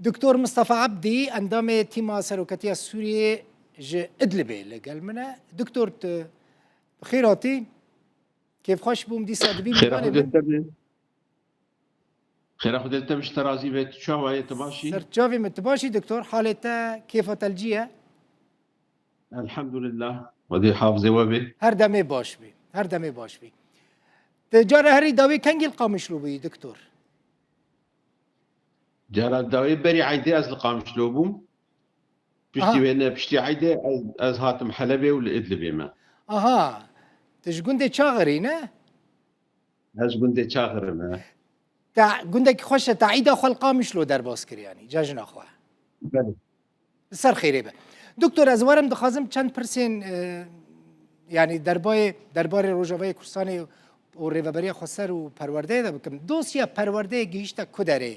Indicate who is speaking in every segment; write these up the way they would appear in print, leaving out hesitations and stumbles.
Speaker 1: دكتور مصطفى عبدي اندام تيما سروكتية سورية ج ادلبي لقال منا دكتور خيراتي كيف خوش بوم دي صادبي
Speaker 2: خير
Speaker 1: ميواني
Speaker 2: اخو
Speaker 1: من
Speaker 2: دلتا خير اخو دلتا مش ترازي بيت شو تماشي.
Speaker 1: سرتشافي متباشي دكتور حالته كيف تلجيه
Speaker 2: الحمد لله ودي حافظي وبي
Speaker 1: هر دمي باش بي هر دمي باش بي تجار هري داوي كنجي القامش لو بي دكتور
Speaker 2: جرى الدواي بري عيدي از القامش لوبوم بشتي
Speaker 1: اها
Speaker 2: وين بشتي عيدي از هاتم حلبي والادلبي ما
Speaker 1: اها تجون دي شاغري نه
Speaker 2: از قندي شاغر ما
Speaker 1: تاع قندك خوش تعيد اخو القامش لو در باسكر يعني جاجنا اخوه
Speaker 2: بله
Speaker 1: سر خیره به دکتر از وارم دخوازم چند پرسین يعني درباره روجاوی کورسانی و ریوبری خسر و پرورده ده بکم دوسیا پرورده گیشتا کدره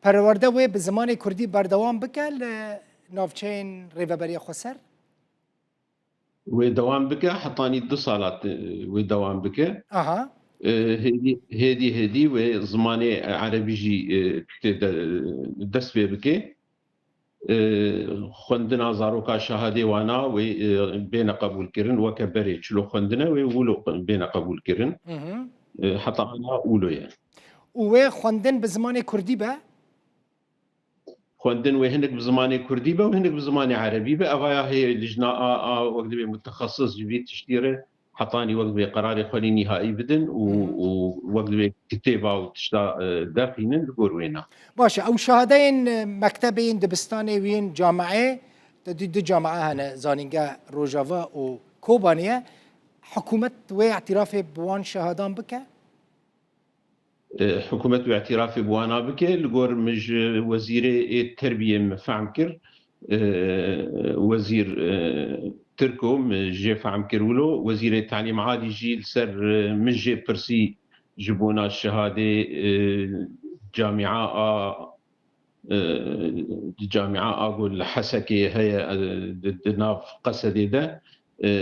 Speaker 1: پرورده و به زمان کردی بردوام بکل نافچین ریوبری خسر
Speaker 2: ودوام بك حطاني 2 صالات ودوام بك
Speaker 1: اها
Speaker 2: هدي وزماني عربي جي دست بك خوندنا زاروكا شهادي وانا و بين قبول كرن وكبري شلو خوندنا وولو بين قبول كرن حتى انا اولو يعني
Speaker 1: و خواندن به زمان کردی به
Speaker 2: خوندن وهنك بزماني كردي با وهنك بزماني عربي با اغايا هي لجنة وقت بي متخصص جبي تشتيره حطاني وقت بي قراري خلي نهائي بدن ووقت بي كتابة وتشتا داخلين لقوروينا
Speaker 1: باشه او شهادین مکتبین دبستانی وین جامعه دو جامعه هنه زانینگا روجاوا و کوبانیه حکومت و اعتراف بوان شهادان بکه
Speaker 2: حكومة اعتراف بوانا بك لقور مج وزير التربية مفعم كر وزير تركو مجي فعم كرولو وزير التعليم عادي جي لسر مجي برسي جبونا الشهادة جامعة أقول حسكي هي ناف قصدي ده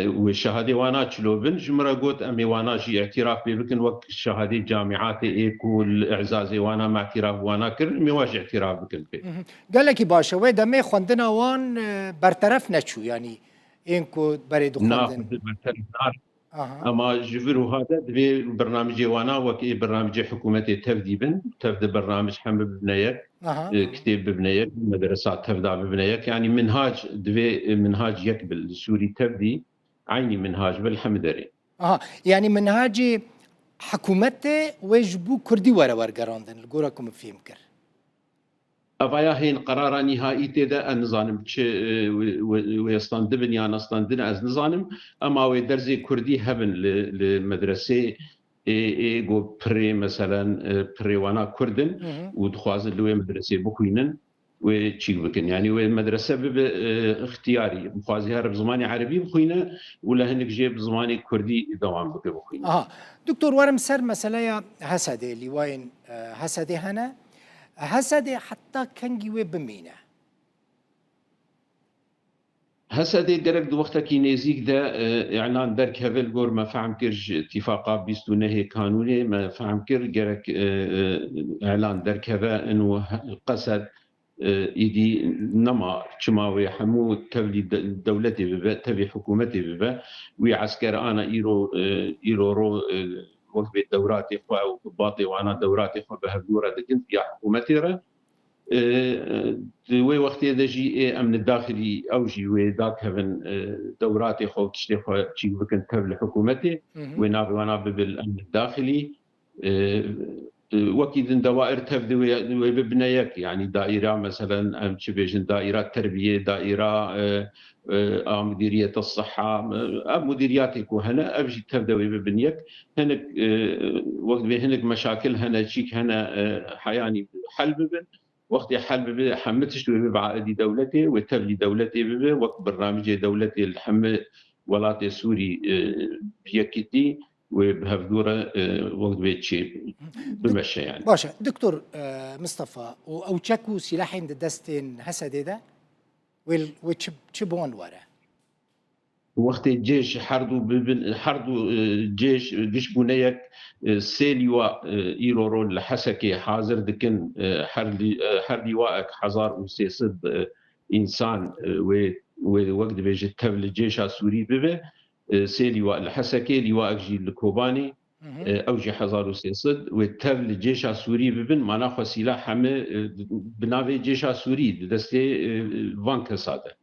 Speaker 2: والشهاده وانا شلوبن جمره قوت امي وانا جي اعتراف بكن وقت الشهاده جامعات ايكو الاعزازي وانا مع اعتراف وانا كر مواجه اعتراف بكن في
Speaker 1: قال لك باشه و دمه خواندنا وان برطرف نچو يعني اینکو برید
Speaker 2: ناخذ
Speaker 1: خواندن
Speaker 2: بالترنار
Speaker 1: اها
Speaker 2: اما جبرو هذا دبي برنامج وانا وكي برنامج حكومتي تفدي بن تفدي برنامج حمل ببنيك
Speaker 1: اها
Speaker 2: كتاب ببنيك مدرسات تفدى ببنيك يعني منهاج دبي منهاج يقبل سوري تفدي عيني منهاج بالحمدري
Speaker 1: اها يعني منهاج حكومته وجبو كردي ورا ورقراندن لقوركم فيهم كر
Speaker 2: افایا هین قرار نهایی تدا نظانم چه ويستندبن یا نستندن از نظانم اما و درزي كردي هبن لمدرسه ايجو بري مثلا بري وانا كردن ودخوازن لوي مدرسه بكوينن وتشيك بكن يعني ومدرسه اختياري بخوازي هرب زماني عربي بخوينه ولا هنك جيب زماني كردي دوام بك بخوينه
Speaker 1: اها دكتور ورم سر مسألة هسده اللي وين هسده هنا هسده حتى كنجي بمينه
Speaker 2: هسه دي قرق دو وقتا كي نيزيك دا اعلان درك هفل قور ما فهم كرج اتفاقا بيستو نهي قانوني ما فهم كر قرق اعلان درك هفا انو قصد ايدي نما شماوي حمو تولي دولتي ببا تبي حكومتي ببا وي عسكر انا ايرو رو وقت دوراتي خوا وباطي وانا دوراتي خوا بهدوره دقنت يا حكومتي وی وقتی دجی امن الداخلي او جي وی داك هفن دوراتي خو تشتي خو تشي بكن تبع الحكومتي ونابي وانا بالامن الداخلي وكيد دوائر تبدي وي ببنيك يعني دائره مثلا ام تشبيجن دائره تربيه دائره مديريه الصحه مديريات يكون هنا ابجي تبدا وي ببنيك هناك وقت هناك مشاكل هنا تشيك هنا حياني حل ببن وقت حل ببه حمتش بعقدي دولتي وتبلي دولتي ببه وقت برنامج دولتي الحم ولاتي سوري بيكتي وبهفدوره وقت بيتشي بمشي يعني
Speaker 1: باشا دكتور مصطفى او تشكو سلاحين دستين هسده ده وتشبون ورا
Speaker 2: وقت الجيش حردو جيش قش بنيك سيليوا إيرورو لحسكي حاضر دكن حر لواءك حزار وسيصد إنسان ووقت بيجي تبل الجيش السوري ببه سيليوا لحسكي لواءك جي الكوباني او جي حزار وسيصد وتبل الجيش السوري ببن معناها سلاح هم بناوي الجيش السوري دستي فانك ساده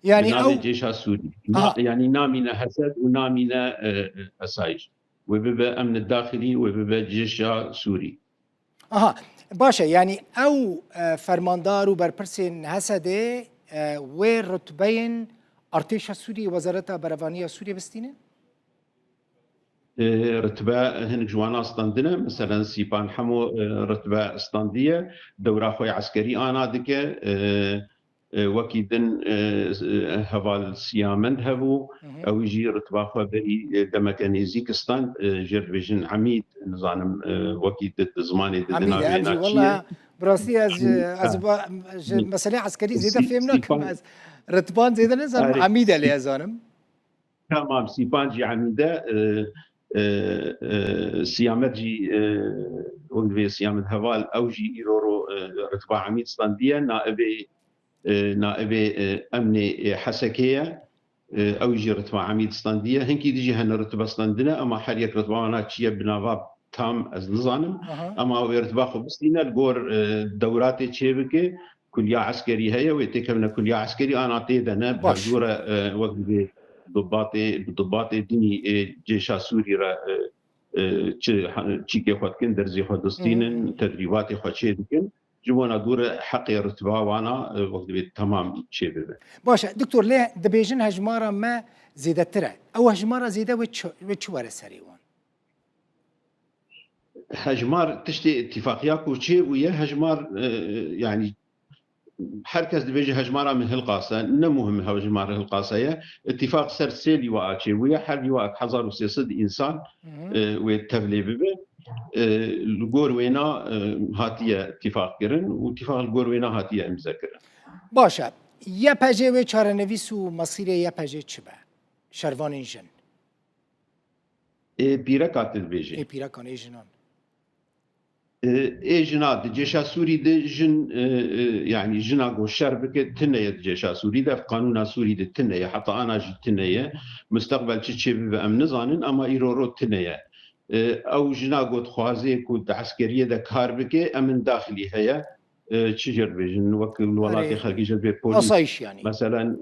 Speaker 1: يعني
Speaker 2: بناوي
Speaker 1: او
Speaker 2: الجيش السوري
Speaker 1: اه
Speaker 2: يعني نامينا حسد ونامينا اسايج وبيبقى امن الداخلي وبيبقى جيش سوري
Speaker 1: اها باشا يعني او فرماندار و برپرسین هسده و رتبين ارتش السوري وزارة برفانية سوريا بستينه؟
Speaker 2: رتبة هنك جوانا استندنا مثلا سيبان حمو رتبة استندية دورة خوي عسكري أنا دكة وكيدن هفال سيامند هبو أو يجي رتبة خو بري دمكاني زيكستان جر بيجن عميد نظام وكيد زماني
Speaker 1: عميدة
Speaker 2: دناوي
Speaker 1: امجي
Speaker 2: ناتشية
Speaker 1: والله براسي از مسألة عسكري زيادة فهمنا كم
Speaker 2: سيبان
Speaker 1: از رتبان زيادة نزل
Speaker 2: أري
Speaker 1: عميدة اللي ازانم
Speaker 2: تمام سيبانجي عميدة سيامتجي وندوي سيامت هوال أوجي إيرورو رتبة عميد ستاندية نائبي أمني حسكية أوجي رتبة عميد ستاندية هنكي ديجي هن رتبة ستاندنا أما حريك رتبة أنا تشيه بنافاب تام از نظانم أما رتبة خبستينا الجور دوراتي تشيبكي كلية عسكري هي ويتكلمنا كلية عسكري أنا تيدنا
Speaker 1: باش
Speaker 2: بهالجورة وقت ضباط ديني جيش سوري را تشيكي خود كن درزي خود دستين تدريبات خود شيء دكن جوانا دور حق رتبة وانا وقت بيت تمام شيء ببه
Speaker 1: باشا دكتور ليه دبيجن هجمارة ما زيادة ترى او هجمارة زيادة وتشوار سريوان
Speaker 2: هجمار تشتي اتفاقيات وشيء ويا هجمار يعني حركز دبيجي هجمارة من هالقاصة نمهم هجمارة هالقاصة اتفاق سرسيلي وآتشي ويا حربي وآت حزار وسيصد إنسان ويتبلي ببه الجور وينا هاتية اتفاق كرن واتفاق الجور وينا هاتية امزا كرن
Speaker 1: باشا يا باجي و چارنویس و مسیر یا باجي چبه شروان جن
Speaker 2: بيركات
Speaker 1: ای
Speaker 2: البيجي
Speaker 1: پیراکان ای جنان
Speaker 2: جنا جيشا سوري دي جن يعني جنا جو شربك تنية جيشا سوري ده قانون سوري ده تنية حتى انا جي تنية مستقبل تشي بأمن زانن اما ايرورو تنية او جنا جو خوازي كود عسكرية ده كار بك امن داخلي هي تشجر بيجن وكل الولايات خلقي جل بوليس
Speaker 1: آسایش يعني
Speaker 2: مثلا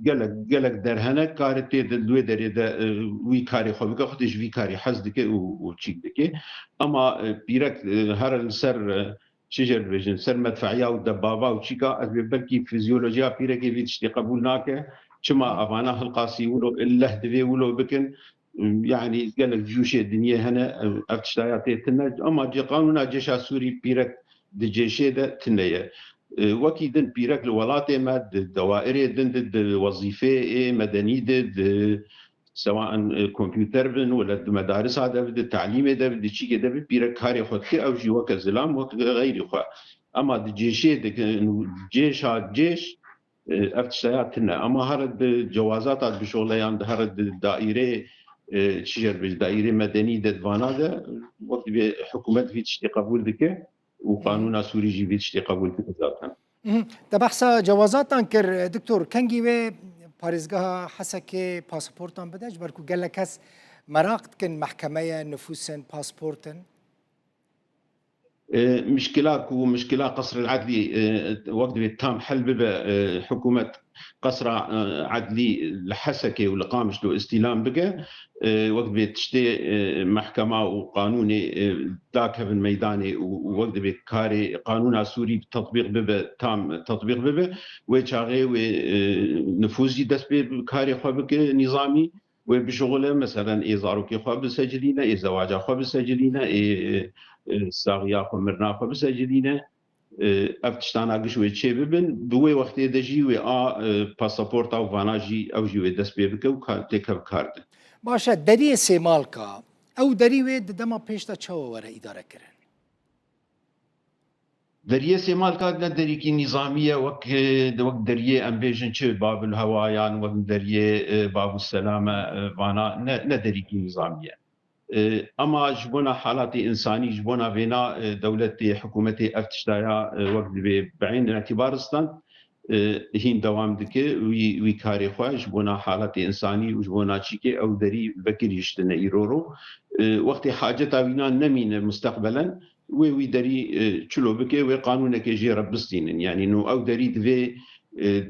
Speaker 2: قالك درهنه كارتي دوي دري ده وي كاري خو بك خدش في كاري حزدك وتشيك دك اما بيرك هر السر شجر بيجن سر مدفعيه ودبابه وتشيكا بلكي فيزيولوجيا بيرك في تشتي قبولناك كما افانا القاسي ولو الله دبي ولو بكن يعني قال لك جيوش الدنيا هنا افتشتاياتي تنج اما جي قانونا جيش سوري بيرك دجيشي ده تنية وكي دن بيرك الولايات ما دوائر دن وظيفة مدني سواء كمبيوتر بن ولا مدارس هذا بده تعليم ده بده شيء ده بيرك كاري خد كي او جي وك زلام وك غير خو اما دجيشي جيش افتشاياتنا اما هرد جوازات بشغله يعني هرد دائره شجر دائره مدني دفانا ده وقت حكومه في تشتي قبول دكه وقانون سوري جي في تشتي قبول دكه ذاتها
Speaker 1: ده بحثا جوازاتان كر دكتور كنجي و باريزگاه حسك باسبورتان بدج بركو قال لك هس مراقت كن محكمة نفوسن باسبورتن
Speaker 2: مشكلات ومشكلة قصر العدلي وقت بالتام حل ببا حكومة قصر عدلي لحسكي ولقامش له استلام بقى وقت بتشتي محكمة وقانوني ذاك في الميداني ووقت بكاري قانون سوري تطبيق ببا تام تطبيق ببا وشاغي ونفوذي دس بكاري خبك نظامي وبشغله مثلا إيزاروكي خو بسجلينا إزواجا خو بسجلينا ساغيا خو مرنا خو بسجلينا افتشتان اگش و چه ببن بوی وقتی دجی و پاسپورت او واناجی او جی و دست ببکه و تکب کرده
Speaker 1: باشا دری سیمالکا او دری و دما پیشتا چاو وره اداره کرن
Speaker 2: دريه سيمال كاد دريكي نظاميه وك دريه ام بيجن تشي باب الهوايان وك دريه باب السلامه فانا ندريكي نظاميه. اما جبونا حالات انساني جبونا بين دولتي حكومتي افتشتايا وقت بعين الاعتبار استان هين دوام دكي وي كاري خوا جبونا حالات انساني وجبونا تشيكي او دري بكر يشتنا ايرورو وقت حاجه بينا نمين مستقبلا وي دري تشلو بكي وي قانونك يجي ربستين يعني انه او دري دفي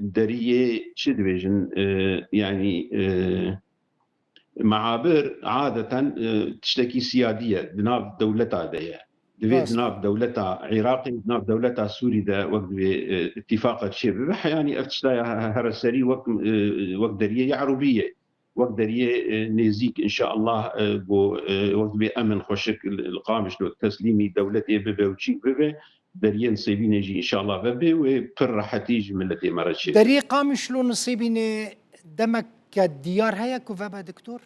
Speaker 2: دري شد بيجن يعني معابر عادة تشتكي سيادية دناف دولتها ديا دفي دناف دولتها عراقي دناف دولتها سوري دا وقت اتفاق الشيء يعني افتشتايا هرسري وقت دريه عربية وقت دريه نيزيك ان شاء الله وقت بأمن خوشك القامش لو تسليمي دولتي ببي وشيك ببي دريه نصيبين يجي ان شاء الله ببي وبر حتيج ملتي مرشي
Speaker 1: دري قامش لو نصيبين دمك كديار هيا كوفابا دكتور؟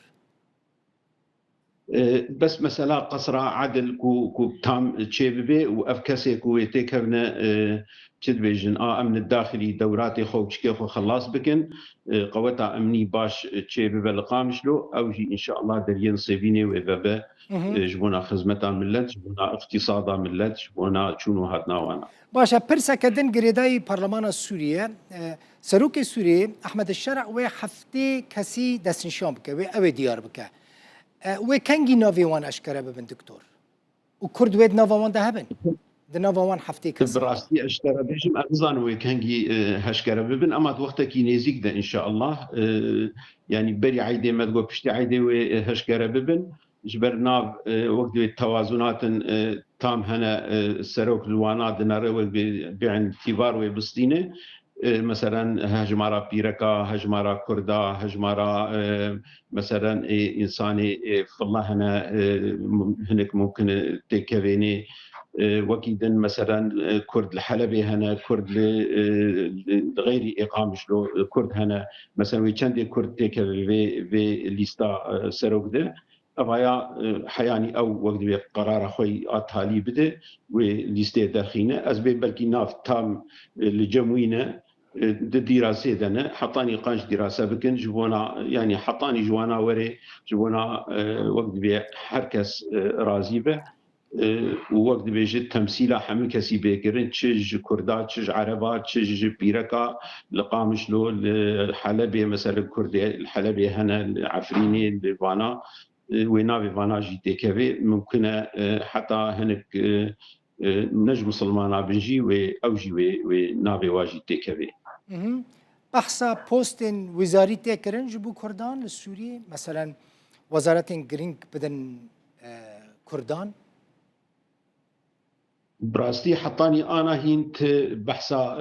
Speaker 2: بس مثلا قصرة عدل كو تام تشيبي وافكاسي كو يتكبنا تدبيجن امن الداخلي دوراتي خو تشكي خو خلاص بكن قوتا امني باش تشيبي لقامشلو اوجي ان شاء الله درين صيبيني وبابا جبونا خدمتا ملت جبونا اقتصادا ملت جبونا شنو هاتنا وانا
Speaker 1: باشا برسا كدن قريداي برلمان سوريا سروك سوريا احمد الشرع و حفتي كسي دسنشام بك و ديار بك و كنجي نافي وان اشكره ببن دكتور وكرد ويد نافا وان دهبن د نافا وان حفتي كسي
Speaker 2: براستي اشترى بيجم اغزان و كنجي هشكره ببن اما وقتك نيزيك ده ان شاء الله يعني بري عيدي ما تقول بشتي عيدي و هشكره ببن جبر ناف وقت التوازنات تام هنا سروك الوانات نارو بين تيفار وبستينه مثلا هجمارا بيركا هجمارا كردا هجمارا مثلا انساني فالله هنا هناك ممكن تكفيني وكيدن مثلا كرد الحلبي هنا كرد غير اقامه شلو كرد هنا مثلا ويشندي كرد تكفي في ليستا سروك ده أبايا حياني أو وقت بقرار خوي أتالي بده وليستي دخينة أزبي بلكي ناف تام لجموينة دراسة دنا حطاني قانش دراسة بكن جبونا يعني حطاني جوانا وري جبونا وقت بحركس رازي به ووقت بيجي تمثيله حمل كسي بيكرن تشج كردا تشج عربا تشج بيركا لقامش له الحلبي مثلا الكردي الحلبي هنا العفريني الفانا وينافي فانا جي تيكافي ممكن حتى هناك نجم مسلمانا بنجي واوجي ونافي واجي تيكافي
Speaker 1: بحثا بوستن وزاري تكرن جبو كردان للسوري مثلا وزارة جرينج بدن كردان
Speaker 2: براستي حطاني انا هينت بحثا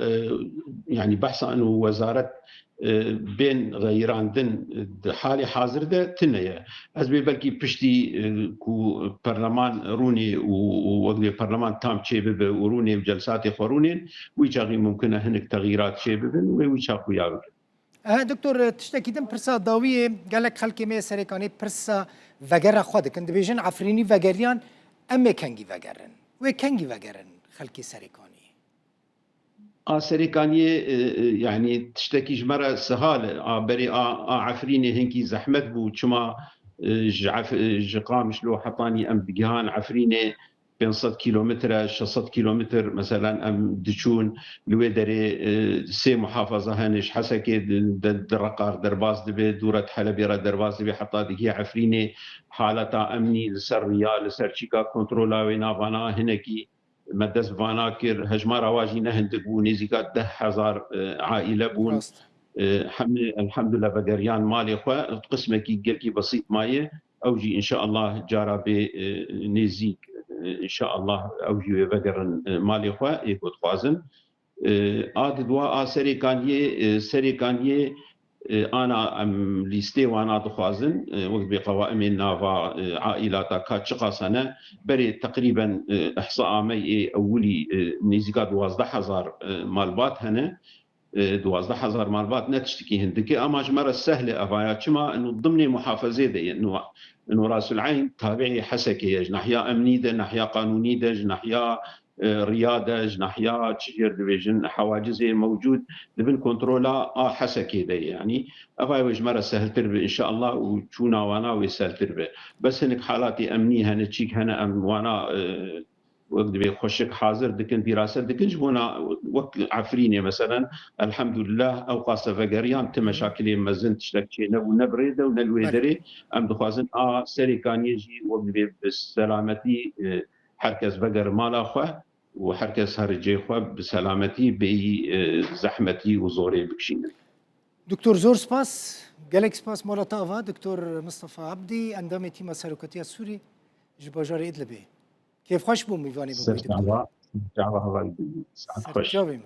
Speaker 2: يعني بحثا انه وزاره بين غيران دن حالي حاضر ده تنيا ازبي بلكي بشتي كو برلمان روني ووقت برلمان تام تشيبب وروني وجلساتي خورونين ويجاغي ممكن هنك تغييرات شيببن ويشاقوا يابك
Speaker 1: دكتور تشتكي دم برسا ضاوية قال لك خلكي مي سريكاني برسا فجر خودك كنت بيجن عفريني فجريان امي كنجي فجرن وكنجي فجرن خلكي سريكاني
Speaker 2: سريكانية يعني تشتكي جمرة سهالة بري عفريني هنكي زحمت بو كما جقامش لو حطاني ام بجهان عفريني بين 100 كيلومتر 600 كيلومتر مثلا ام دشون لوي دري سي محافظه هنش حسكي درقار درباس دبي دوره حلبي درباس دبي حطاتي هي عفريني حالتا امني لسر ريال لسر تشيكا كنترولا وينا فانا هنكي مدس فاناكر هجمار واجي نهندق ونزيقات 10,000 عائله بون الحمد لله بقريان مالي خوا قسمه كي قلكي بسيط مايه اوجي ان شاء الله جارا بنزيق ان شاء الله اوجي بقر مالي خوا يكون خوازن اد دوا سريكانيه انا ام ليستي وانا دخوازن وقت بقوائم النافا عائلات كاتشقا سنه بري تقريبا احصاء مي اولي نيزيكا 12,000 مالبات هنا 12,000 مالبات نتشتكي هندكي اما جمره سهله افايا كما انه ضمن محافظه دي انه راس العين تابعي حسكي ناحيه امني ده ناحيه قانوني ده ناحيه رياده جناحيات شجر ديفيجن حواجز موجود لبن كنترولا حسا كده يعني افاي وج مره سهل تربي ان شاء الله وتشونا وانا ويسهل تربي بس انك حالاتي امنيه هنا تشيك هنا ام وانا وقت بي خوشك حاضر دكن دراسه دكن جبونا وقت عفريني مثلا الحمد لله او قاسه فقريان تم مشاكل مزن تشتكينا ونبريده ونلويدري ام دخوازن سري كان يجي وقت بي بالسلامتي حركز فقر مالا خواه وحركز هرجي خواه بسلامتي بزحمتي وزوري بكشينا.
Speaker 1: دكتور زور سپاس گلک سپاس مالا تاوا دکتور مصطفى عبدی اندام تیم سرکتی سوری جباجار ادلبه کیف خوش بوم میوانی بگوی دکتور
Speaker 2: سرچاوه هوا ساعت خوش.
Speaker 1: سرچاوی من